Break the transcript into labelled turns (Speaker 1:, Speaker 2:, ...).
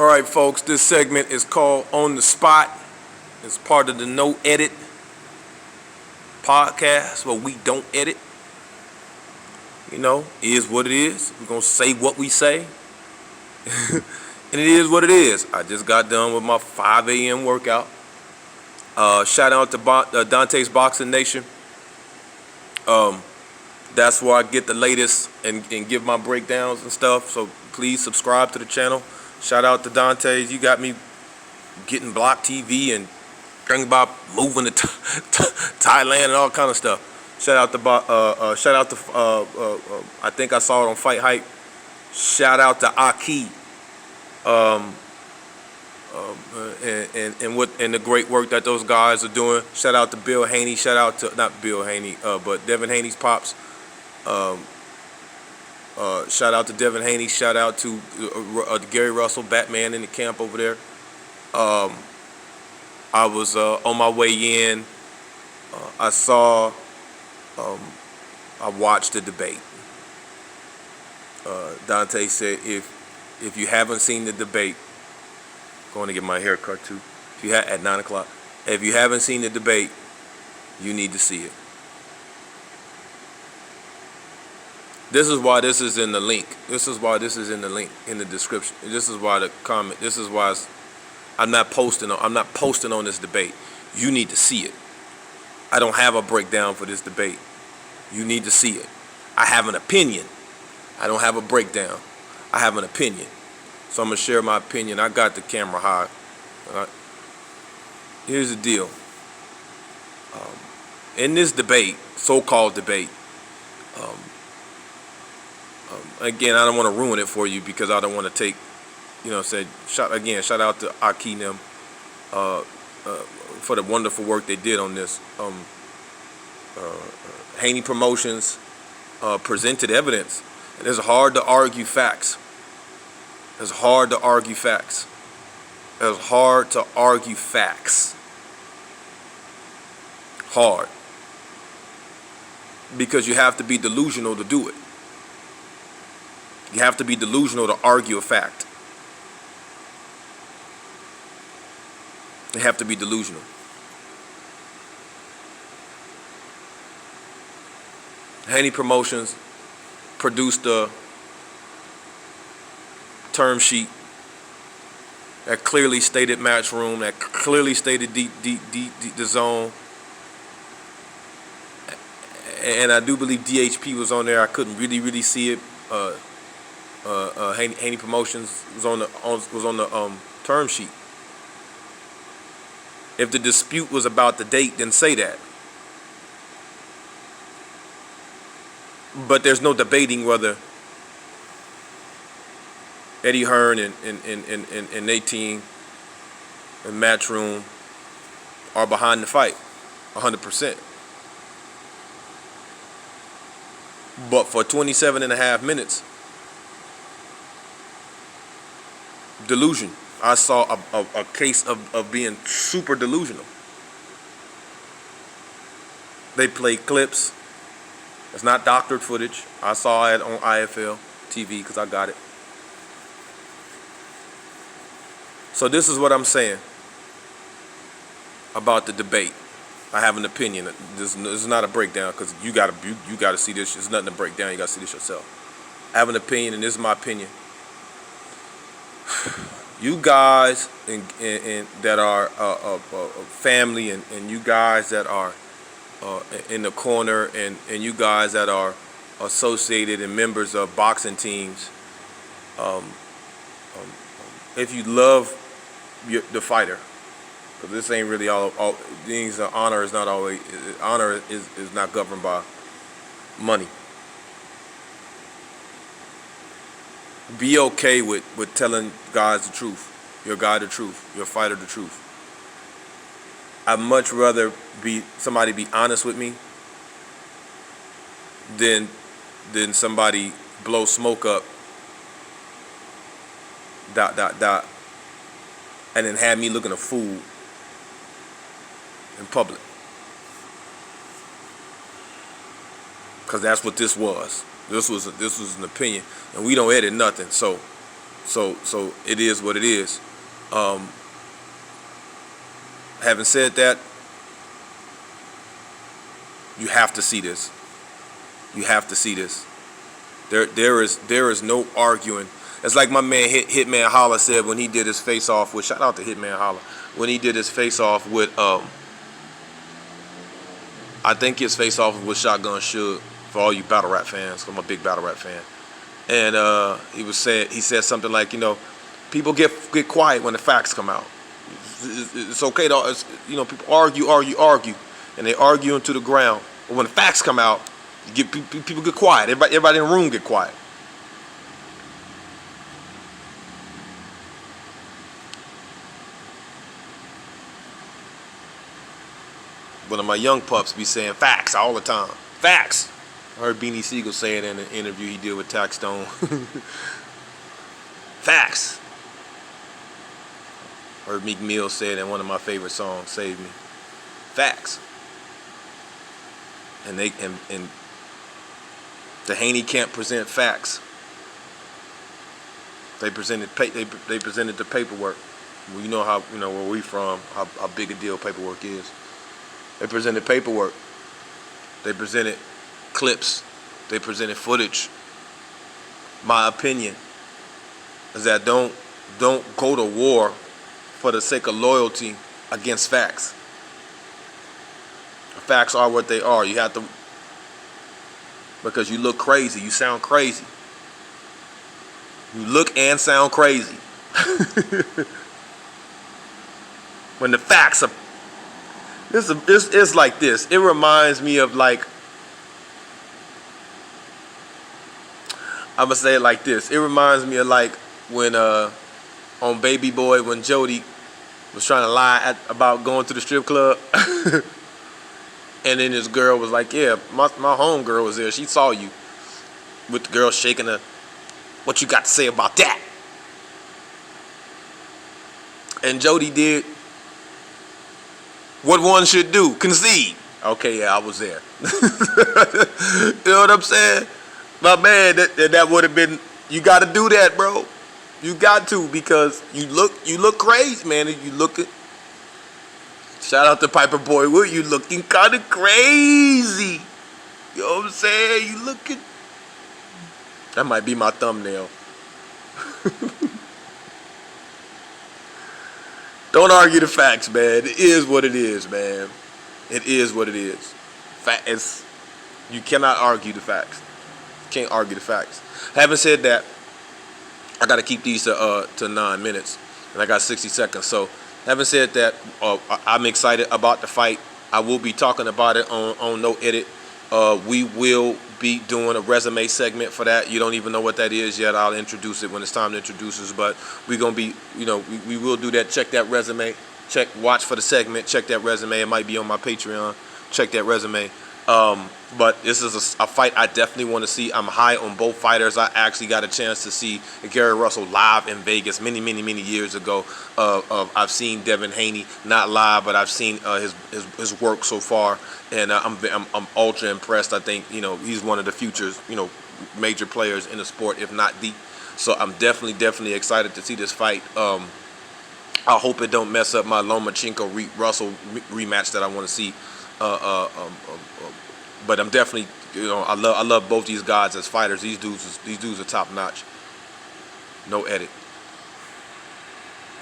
Speaker 1: All right, folks, this segment is called On the Spot. It's part of the No Edit podcast where we don't edit. You know, is what it is. We're going to say what we say. And it is what it is. I just got done with my 5 a.m. workout. Shout out to Dante's Boxing Nation. That's where I get the latest and give my breakdowns and stuff. So please subscribe to the channel. Shout out to Dante's. You got me getting Block TV and thinking about moving to Thailand and all kind of stuff. Shout out to I think I saw it on Fight Hype. Shout out to Aki. And the great work that those guys are doing. Shout out to Bill Haney. Shout out to not Bill Haney, but Devin Haney's pops. Shout out to Devin Haney. Shout out to Gary Russell, Batman in the camp over there. I was on my way in. I watched the debate. Dante said, if you haven't seen the debate, going to get my hair cut too. At 9 o'clock. If you haven't seen the debate, you need to see it. This is why this is in the link. This is why this is in the link in the description. This is why the comment. This is why I'm not posting on this debate. You need to see it. I don't have a breakdown for this debate. You need to see it. I have an opinion. I don't have a breakdown. I have an opinion. So I'm going to share my opinion. I got the camera high. Here's the deal. In this debate, so-called debate, again, I don't want to ruin it for you because I don't want to take, shout out to Aki and them for the wonderful work they did on this. Haney Promotions presented evidence. And it's hard to argue facts. It's hard to argue facts. It's hard to argue facts. Hard. Because you have to be delusional to do it. You have to be delusional to argue a fact. You have to be delusional. Haney Promotions produced a term sheet that clearly stated Matchroom, that clearly stated the zone. And I do believe DHP was on there. I couldn't really see it. Haney Promotions was on the term sheet. If the dispute was about the date, then say that. But there's no debating whether Eddie Hearn and Nate and Matchroom are behind the fight, 100%. But for 27 and a half minutes, delusion. I saw a case of being super delusional. They played clips. It's not doctored footage. I saw it on IFL TV because I got it. So this is what I'm saying about the debate. I have an opinion. This is not a breakdown because you gotta see this. It's nothing to break down. You gotta see this yourself. I have an opinion, and this is my opinion. You guys and that are family, and you guys that are in the corner, and you guys that are associated and members of boxing teams, if you love the fighter, because this ain't really all things. Honor is not always is not governed by money. Be okay with telling guys the truth, your guy the truth, your fighter the truth. I'd much rather somebody be honest with me than somebody blow smoke up, ... and then have me looking a fool in public. Because that's what this was. This was an opinion, and we don't edit nothing. So So it is what it is. Having said that, you have to see this. You have to see this. There is no arguing. It's like my man Hitman Holla said when he did his face off with, shout out to Hitman Holla, when he did his face off with I think his face off with Shotgun Suge, for all you battle rap fans, 'cause I'm a big battle rap fan. And he said something like, people get quiet when the facts come out. It's okay to, people argue, and they argue into the ground. But when the facts come out, people get quiet. Everybody in the room get quiet. One of my young pups be saying facts all the time. Facts. I heard Beanie Siegel say it in an interview he did with Tax Stone. Facts. I heard Meek Mill say it in one of my favorite songs, Save Me. Facts. And the Haney can't present facts. They presented the paperwork. Well, you know how where we from, how big a deal paperwork is. They presented paperwork. They presented clips. They presented footage. My opinion is that don't go to war for the sake of loyalty against facts. Facts are what they are. You have to, because you look crazy. You sound crazy. You look and sound crazy. When the facts are, it's like this. It reminds me of, like, I'm gonna say it like this. It reminds me of, like, when on Baby Boy, when Jody was trying to lie about going to the strip club. And then this girl was like, yeah, my home girl was there. She saw you. With the girl shaking her. What you got to say about that? And Jody did what one should do. Concede. Okay, yeah, I was there. You know what I'm saying? My man, that would have been, you got to do that, bro. You got to, because you look crazy, man. You looking. Shout out to Piper Boy Wood. You looking kind of crazy. You know what I'm saying? You looking. That might be my thumbnail. Don't argue the facts, man. It is what it is, man. It is what it is. You cannot argue the facts. You can't argue the facts. Having said that, I got to keep these to 9 minutes, and I got 60 seconds. So, having said that, I'm excited about the fight. I will be talking about it on No Edit. We will be doing a resume segment for that. You don't even know what that is yet. I'll introduce it when it's time to introduce it. But we're going to be, we will do that. Check that resume. Watch for the segment. Check that resume. It might be on my Patreon. Check that resume. But this is a fight I definitely want to see. I'm high on both fighters. I actually got a chance to see Gary Russell live in Vegas many years ago. I've seen Devin Haney, not live, but I've seen his work so far, and I'm ultra impressed. I think he's one of the future major players in the sport, if not the. So I'm definitely excited to see this fight. I hope it don't mess up my Lomachenko Russell rematch that I want to see. But I'm definitely, I love both these guys as fighters. These dudes are top notch. No Edit.